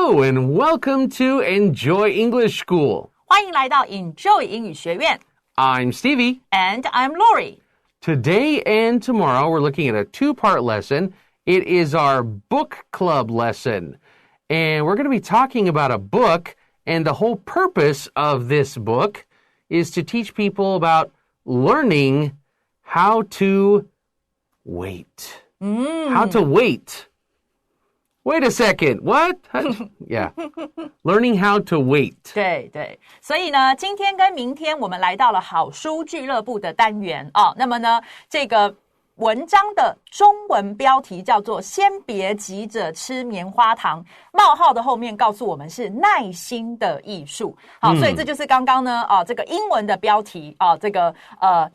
Hello and welcome to Enjoy English School. 欢迎来到 Enjoy 英语学院。I'm Stevie. And I'm Laurie. Today and tomorrow we're looking at a two-part lesson. It is our book club lesson. And we're going to be talking about a book, and the whole purpose of this book is to teach people about learning how to wait. How to wait. Wait a second. What? Yeah. Learning how to wait. 对对，所以呢，今天跟明天我们来到了好书俱乐部的单元哦。那么呢，这个文章的中文标题叫做先别急着吃棉花糖，冒号的后面告诉我们是耐心的艺术。好，所以这就是刚刚呢这个英文的标题这个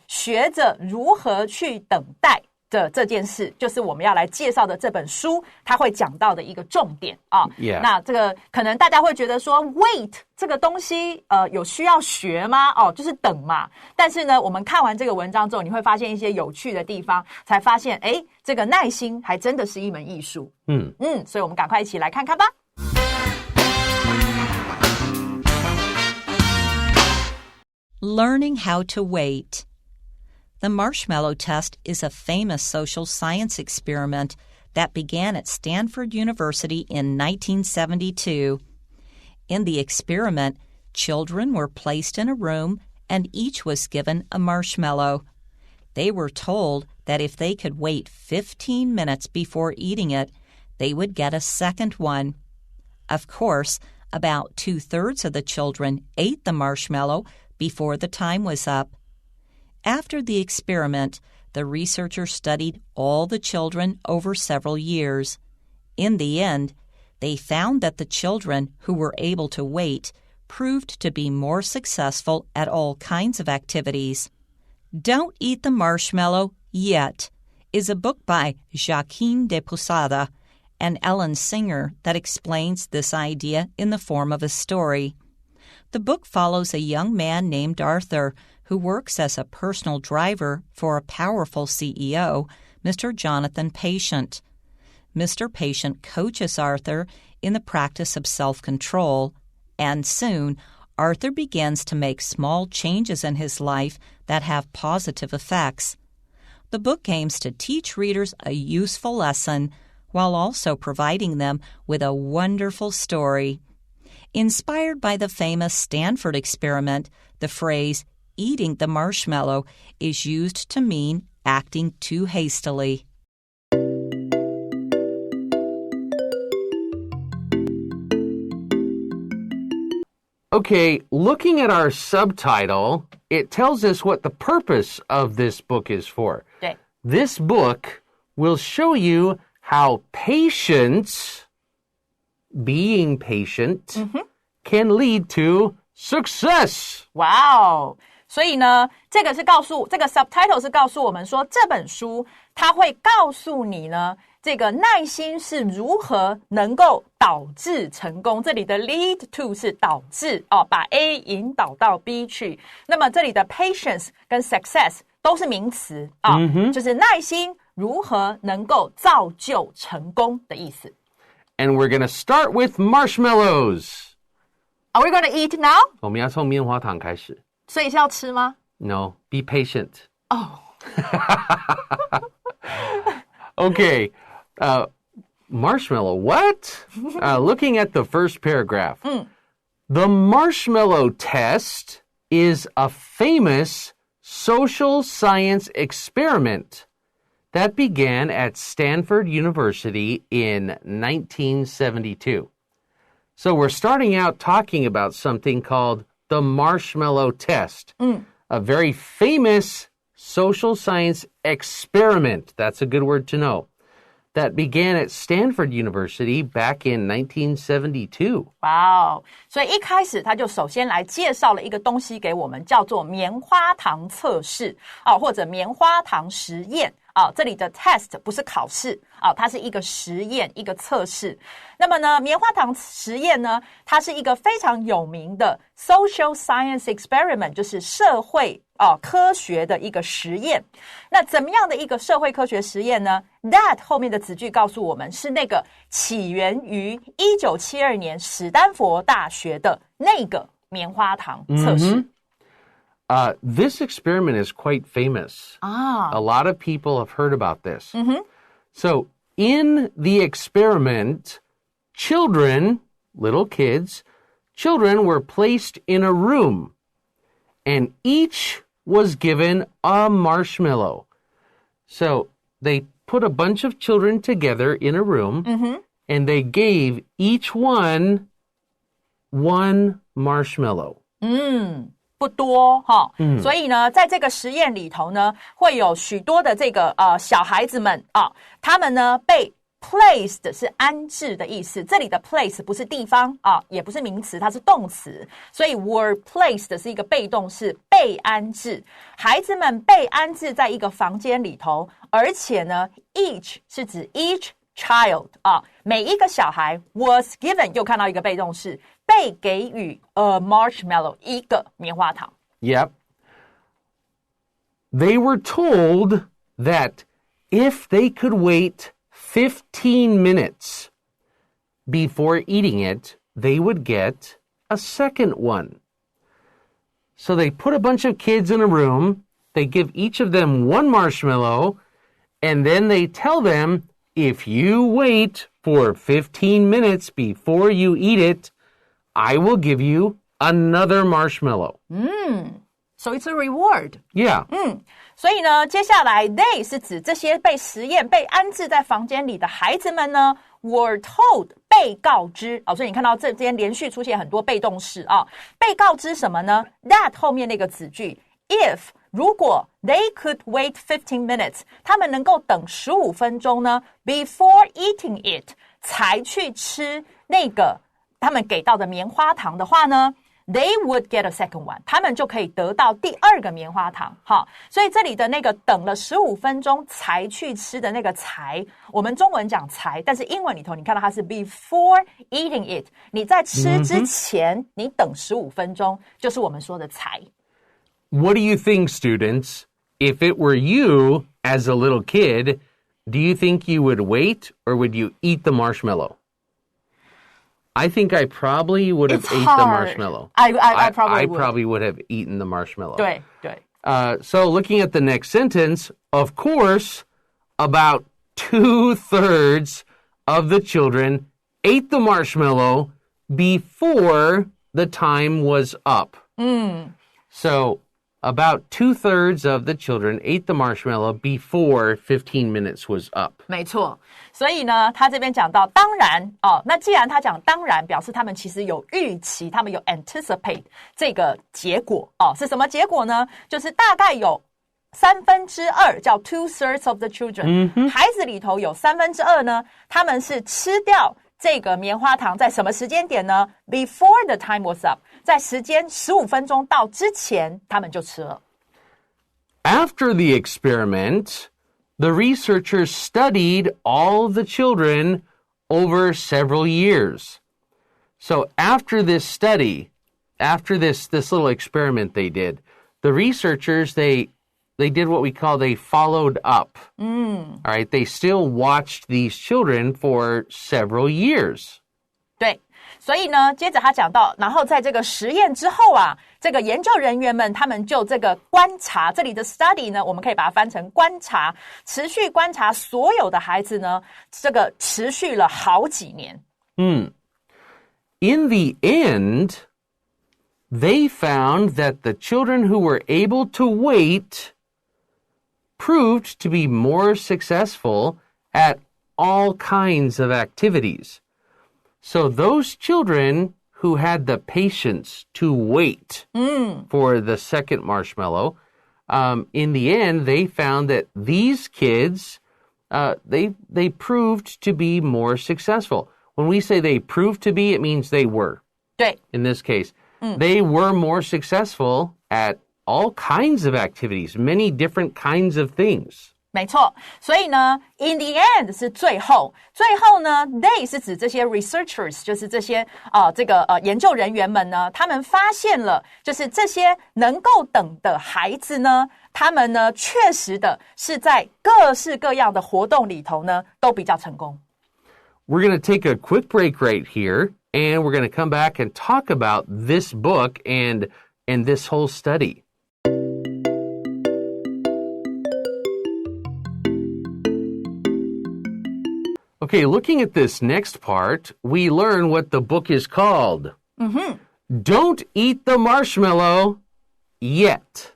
学着如何去等待的这件事，就是我们要来介绍的这本书它会讲到的一个重点Yeah. 那这个可能大家会觉得说 wait 这个东西有需要学吗？就是等嘛。但是呢，我们看完这个文章之后，你会发现一些有趣的地方，才发现这个耐心还真的是一门艺术。所以我们赶快一起来看看吧。Learning how to wait.The Marshmallow Test is a famous social science experiment that began at Stanford University in 1972. In the experiment, children were placed in a room and each was given a marshmallow. They were told that if they could wait 15 minutes before eating it, they would get a second one. Of course, about 2/3 of the children ate the marshmallow before the time was up.After the experiment, the researchers studied all the children over several years. In the end, they found that the children who were able to wait proved to be more successful at all kinds of activities. Don't Eat the Marshmallow Yet is a book by Joaquin de Posada and Ellen Singer that explains this idea in the form of a story. The book follows a young man named Arthur who works as a personal driver for a powerful CEO, Mr. Jonathan Patient. Mr. Patient coaches Arthur in the practice of self-control, and soon Arthur begins to make small changes in his life that have positive effects. The book aims to teach readers a useful lesson while also providing them with a wonderful story. Inspired by the famous Stanford experiment, the phrase eating the marshmallow is used to mean acting too hastily. Okay, looking at our subtitle, it tells us what the purpose of this book is for. 对， This book will show you how patience, being patient, can lead to success. 哇哦！所以呢，这个 subtitle 是告诉我们说，这本书它会告诉你呢，这个耐心是如何能够导致成功。这里的 lead to 是导致把 A 引导到 B 去。那么这里的 patience 跟 success 都是名词就是耐心如何能够造就成功的意思。And we're going to start with marshmallows. Are we going to eat now? 我们要从棉花糖开始。所以是要吃吗？ No, be patient. Okay, marshmallow, what? Looking at the first paragraph. The Marshmallow Test is a famous social science experiment that began at Stanford University in 1972. So we're starting out talking about something called the Marshmallow Test, a very famous social science experiment. That's a good word to know. That began at Stanford University back in 1972. 哇哦！所以一开始他就首先来介绍了一个东西给我们，叫做棉花糖测试或者棉花糖实验这里的 test 不是考试它是一个实验，一个测试。那么呢，棉花糖实验呢，它是一个非常有名的 social science experiment， 就是社会科学的一个实验。那怎么样的一个社会科学实验呢？ That 后面的子句告诉我们是那个起源于1972年史丹佛大学的那个棉花糖测试。This experiment is quite famous. A lot of people have heard about this. So in the experiment, little kids, children were placed in a room, and each was given a marshmallow. So they put a bunch of children together in a room, and they gave each one marshmallow. 不多所以呢，在这个实验里头呢，会有许多的这个小孩子们他们呢被 placed 是安置的意思，这里的 place 不是地方也不是名词，它是动词，所以 were placed 是一个被动式，被安置。孩子们被安置在一个房间里头，而且呢 each 是指 each child 每一个小孩 was given 又看到一个被动式，被给予 a marshmallow 一个棉花糖。 Yep. They were told that if they could wait 15 minutes before eating it, they would get a second one. So they put a bunch of kids in a room, they give each of them one marshmallow, and then they tell them, if you wait for 15 minutes before you eat it, I will give you another marshmallow. So it's a reward. Yeah. 所以呢，接下来 they 是指这些被实验、被安置在房间里的孩子们呢 were told 被告知所以你看到这边连续出现很多被动式被告知什么呢？ That 后面那个子句 if 如果 they could wait 15 minutes 他们能够等15分钟呢 before eating it 才去吃那个他们给到的棉花糖的话呢They would get a second one. 他们就可以得到第二个棉花糖。所以这里的那个等了15分钟才去吃的那个才，我们中文讲才，但是英文里头你看到它是 before eating it. 你在吃之前，你等15分钟，就是我们说的才。What do you think, students? If it were you as a little kid, do you think you would wait or would you eat the marshmallow?I think I probably would have ate the marshmallow. I probably would. I probably would have eaten the marshmallow. 对。So looking at the next sentence, of course, about 2/3 of the children ate the marshmallow before the time was up. So about 2/3 of the children ate the marshmallow before 15 minutes was up. 没错，所以呢，他这边讲到当然那既然他讲当然，表示他们其实有预期，他们有 anticipate 这个结果是什么结果呢？就是大概有2/3叫 2/3 of the children，孩子里头有2/3呢，他们是吃掉这个棉花糖在什么时间点呢？ Before the time was up， 在时间15分钟到之前，他们就吃了。After the experiment, the researchers studied all the children over several years. So after this study, after this little experiment they did, the researchers, they did what we call they followed up. All right, they still watched these children for several years. 对，所以呢，接着他讲到，然后在这个实验之后这个研究人员们他们就这个观察，这里的 study 呢，我们可以把它翻成观察，持续观察所有的孩子呢，这个持续了好几年。In the end, they found that the children who were able to wait proved to be more successful at all kinds of activities. So those children who had the patience to wait for the second marshmallow, in the end, they found that these kids, they proved to be more successful. When we say they proved to be, it means they were. 对。 In this case, they were more successful at all kinds of activities, many different kinds of things. 没错，所以呢 in the end 是最后呢 they 是指这些 researchers 就是这些研究人员们呢，他们发现了就是这些能够等的孩子呢，他们呢确实的是在各式各样的活动里头呢都比较成功。We're going to take a quick break right here, and we're going to come back and talk about this book and this whole study. Okay, looking at this next part, we learn what the book is called. Don't Eat the Marshmallow Yet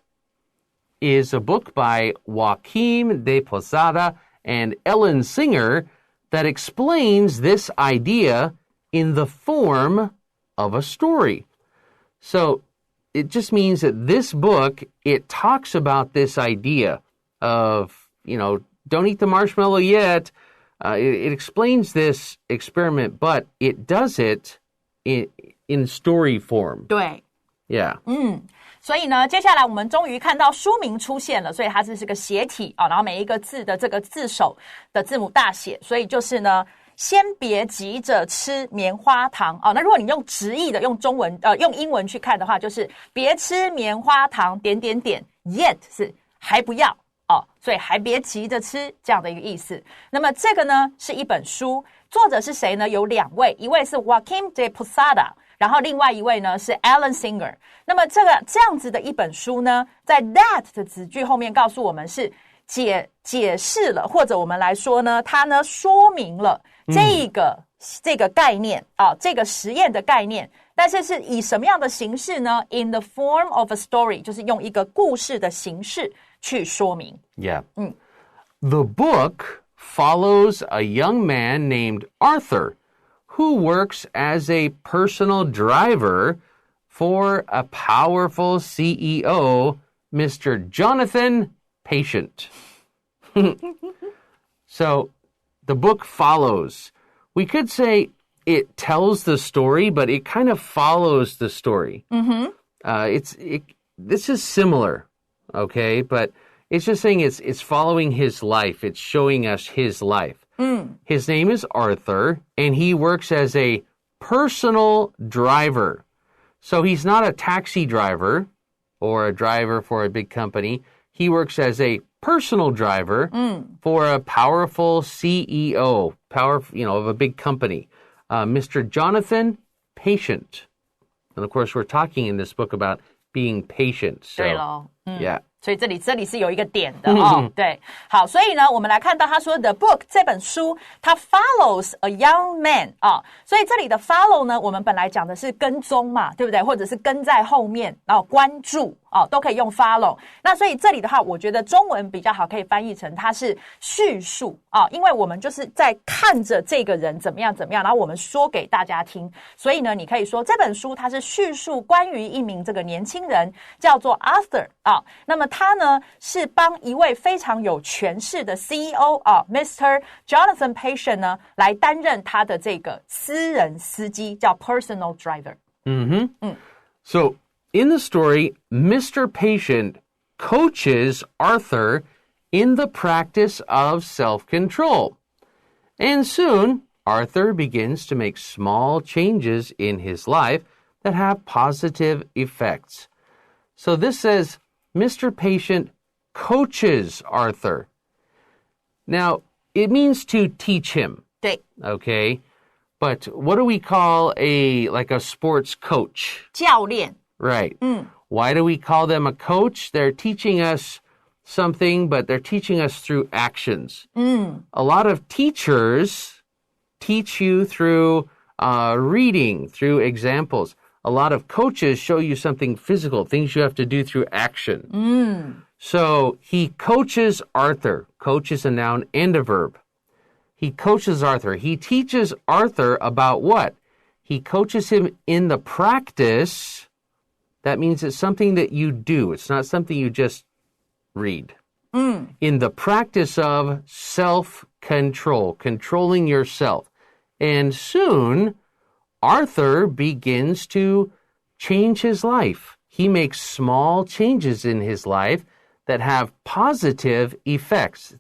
is a book by Joaquim de Posada and Ellen Singer that explains this idea in the form of a story. So it just means that this book, it talks about this idea of, don't eat the marshmallow yet. It explains this experiment, but it does it in story form. 对 Yeah. 所以呢，接下来我们终于看到书名出现了，所以它是个斜体然后每一个字的这个字首的字母大写，所以就是呢，先别急着吃棉花糖那如果你用直译的，用中文用英文去看的话，就是别吃棉花糖yet 是还不要所以还别急着吃这样的一个意思。那么这个呢是一本书，作者是谁呢？有2位，一位是 Joaquim de Posada， 然后另外一位呢是 Alan Singer。那么这样子的一本书呢，在 that 的子句后面告诉我们是解释了，或者我们来说呢，它呢说明了这个概念这个实验的概念，但是是以什么样的形式呢？ In the form of a story， 就是用一个故事的形式去说明。Yeah. The book follows a young man named Arthur who works as a personal driver for a powerful CEO, Mr. Jonathan Patient. So the book follows. We could say it tells the story, but it kind of follows the story. This is similar, okay? But it's just saying it's following his life. It's showing us his life. His name is Arthur, and he works as a personal driver. So he's not a taxi driver or a driver for a big company. He works as a personal driver for a powerful CEO, of a big company, Mr. Jonathan Patient. And of course, we're talking in this book about being patient. So, 对咯yeah. 所以这里是有一个点的对，好，所以呢，我们来看到他说 The book 这本书，它 follows a young man 所以这里的 follow 呢，我们本来讲的是跟踪嘛，对不对？或者是跟在后面，然后关注都可以用 follow。那所以这里的话，我觉得中文比较好，可以翻译成它是叙述因为我们就是在看着这个人怎么样，然后我们说给大家听。所以呢，你可以说这本书它是叙述关于一名这个年轻人叫做 Arthur 那么他呢是帮一位非常有权势的 CEO Mr. Jonathan Patient 呢来担任他的这个私人司机，叫 personal driver。So in the story, Mr. Patient coaches Arthur in the practice of self-control. And soon, Arthur begins to make small changes in his life that have positive effects. So this says, Mr. Patient coaches Arthur. Now, it means to teach him. 对 Okay? But what do we call a sports coach? 教练 Right. Why do we call them a coach? They're teaching us something, but they're teaching us through actions. A lot of teachers teach you through reading, through examples. A lot of coaches show you something physical, things you have to do through action. So he coaches Arthur. Coach is a noun and a verb. He coaches Arthur. He teaches Arthur about what? He coaches him in the practice. That means it's something that you do. It's not something you just read. In the practice of self-control, controlling yourself. And soon, Arthur begins to change his life. He makes small changes in his life that have positive effects.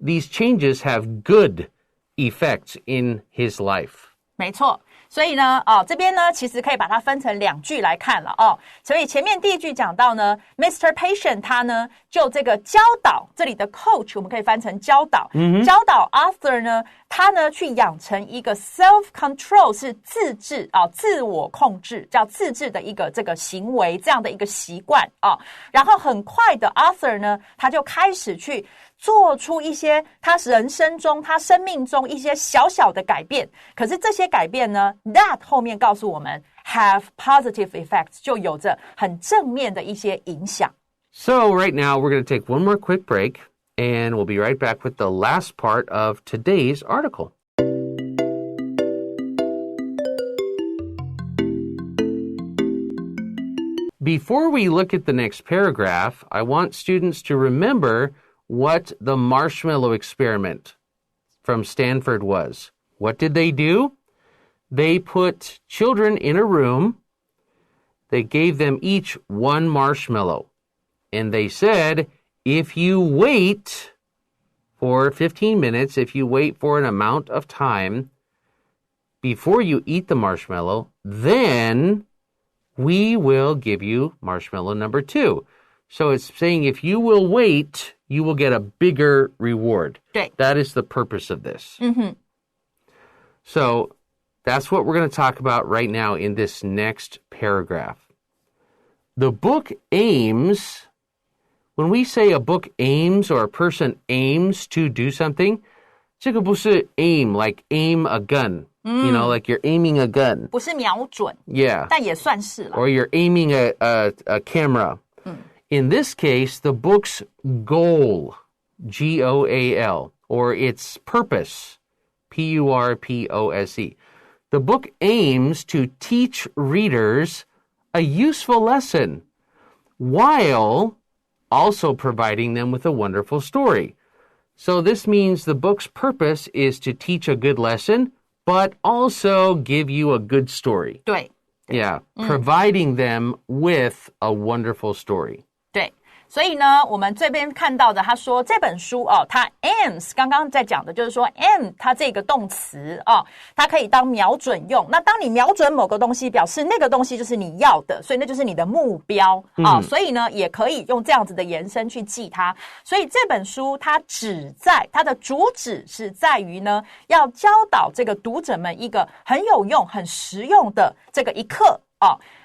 These changes have good effects in his life. 没错。所以呢，这边呢，其实可以把它分成2句来看了哦。所以前面第一句讲到呢 ，Mr. Patient 他呢就这个教导，这里的 coach 我们可以翻成教导，教导 Arthur 呢，他呢去养成一个 self-control 是自制自我控制，叫自制的一个这个行为，这样的一个习惯然后很快的 Arthur 呢，他就开始去做出一些他人生中、他生命中一些小小的改变，可是这些改变呢 ，that 后面告诉我们 have positive effects， 就有着很正面的一些影响。So right now we're going to take one more quick break, and we'll be right back with the last part of today's article. Before we look at the next paragraph, I want students to remember what the marshmallow experiment from Stanford was. What did they do? They put children in a room. They gave them each one marshmallow. And they said, if you wait for 15 minutes, if you wait for an amount of time before you eat the marshmallow, then we will give you marshmallow number 2. So it's saying if you will wait, you will get a bigger reward. 对。 That is the purpose of this. So that's what we're going to talk about right now in this next paragraph. The book aims, when we say a book aims or a person aims to do something, 这个不是 aim, like aim a gun. You know, like you're aiming a gun. 不是瞄准 Yeah. 但也算是了 Or you're aiming a camera. In this case, the book's goal, G-O-A-L, or its purpose, P-U-R-P-O-S-E. The book aims to teach readers a useful lesson while also providing them with a wonderful story. So this means the book's purpose is to teach a good lesson, but also give you a good story. 对 Yeah, providing them with a wonderful story. 对，所以呢，我们这边看到的，他说这本书它 aims 刚刚在讲的就是说 aim 它这个动词它可以当瞄准用。那当你瞄准某个东西，表示那个东西就是你要的，所以那就是你的目标所以呢，也可以用这样子的延伸去记它。所以这本书它的主旨是在于呢，要教导这个读者们一个很有用、很实用的这个一课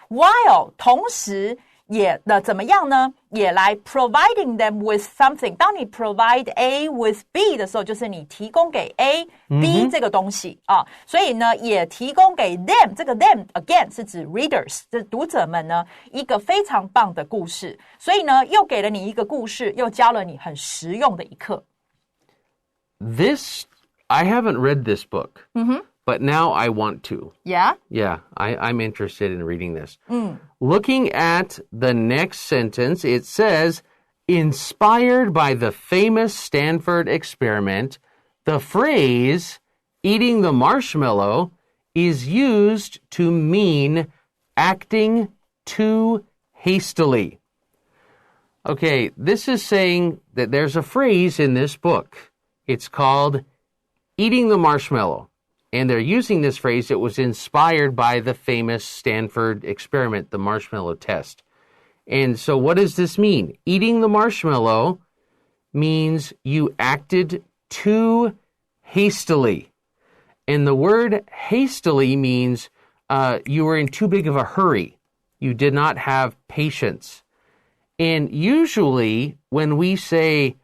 while 同时也怎么样呢？也来 providing them with something。当你 provide A with B 的时候，就是你提供给 A、B 这个东西所以呢，也提供给 them。这个 them again 是指 readers， 这读者们呢一个非常棒的故事。所以呢，又给了你一个故事，又教了你很实用的一课。This, I haven't read this book, but now I want to. Yeah? Yeah, I'm interested in reading this. Looking at the next sentence, it says, inspired by the famous Stanford experiment, the phrase, eating the marshmallow, is used to mean acting too hastily. Okay, this is saying that there's a phrase in this book. It's called eating the marshmallow. And they're using this phrase. It was inspired by the famous Stanford experiment, the Marshmallow Test. And so what does this mean? Eating the marshmallow means you acted too hastily. And the word hastily means you were in too big of a hurry. You did not have patience. And usually when we say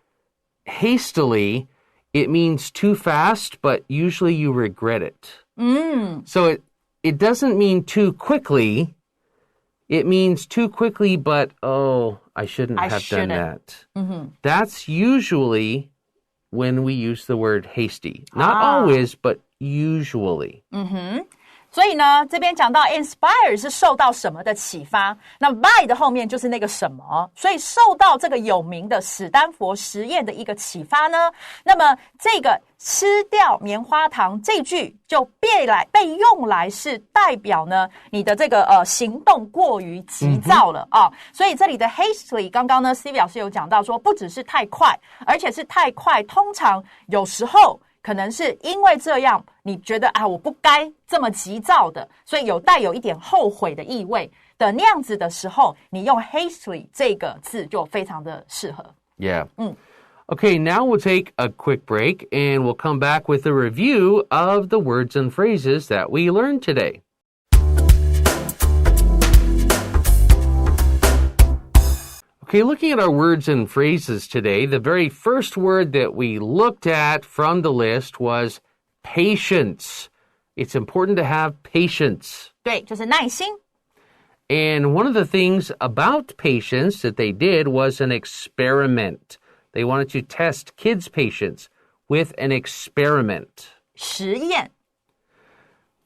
hastily, it means too fast, but usually you regret it. So it doesn't mean too quickly. It means too quickly, but, I shouldn't have done that. That's usually when we use the word hasty. Not always, but usually. 所以呢，这边讲到 inspire 是受到什么的启发，那 by 的后面就是那个什么，所以受到这个有名的史丹佛实验的一个启发呢，那么这个吃掉棉花糖这句就被用来是代表呢你的这个行动过于急躁了啊，所以这里的 hastily 刚刚呢 Stevie 老师有讲到说，不只是太快，而且是太快，通常有时候可能是因为这样，你觉得我不该这么急躁的，所以带有一点后悔的意味的那样子的时候，你用 hastily 这个字就非常的适合。Yeah. Okay, now we'll take a quick break and we'll come back with a review of the words and phrases that we learned today. Okay, looking at our words and phrases today, the very first word that we looked at from the list was patience. It's important to have patience. 对，就是耐心。And one of the things about patience that they did was an experiment. They wanted to test kids' patience with an experiment. 实验。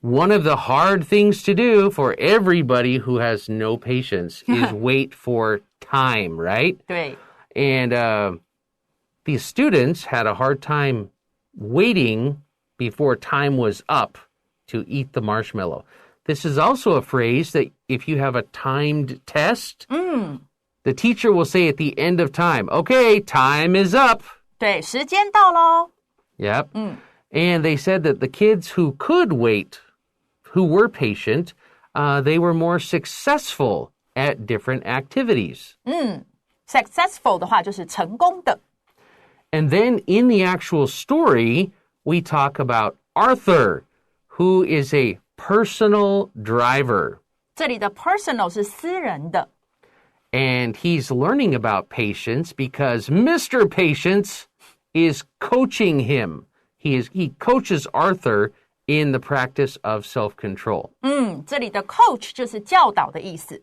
One of the hard things to do for everybody who has no patience is wait for time, right? 对。And these students had a hard time waiting before time was up to eat the marshmallow. This is also a phrase that if you have a timed test, the teacher will say at the end of time, okay, time is up. 对，时间到咯。Yep. And they said that the kids who could wait, who were patient, they were more successful at different activities. Successful 的话就是成功的。And then in the actual story, we talk about Arthur, who is a personal driver. 这里的 personal 是私人的。And he's learning about patience because Mr. Patience is coaching him. He coaches Arthur in the practice of self-control. 这里的 coach 就是教导的意思。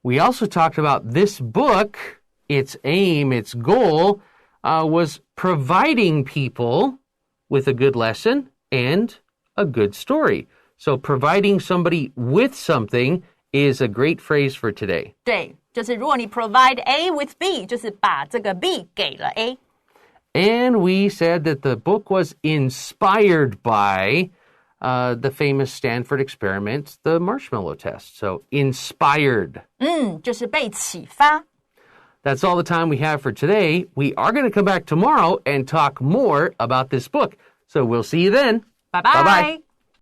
We also talked about this book, its aim, its goal, was providing people with a good lesson and a good story. So providing somebody with something is a great phrase for today. 对，就是如果你 provide A with B, 就是把这个 B 给了 A. And we said that the book was inspired by the famous Stanford experiment, the Marshmallow Test. So inspired. 就是被启发。That's all the time we have for today. We are going to come back tomorrow and talk more about this book. So we'll see you then. Bye-bye. Bye-bye.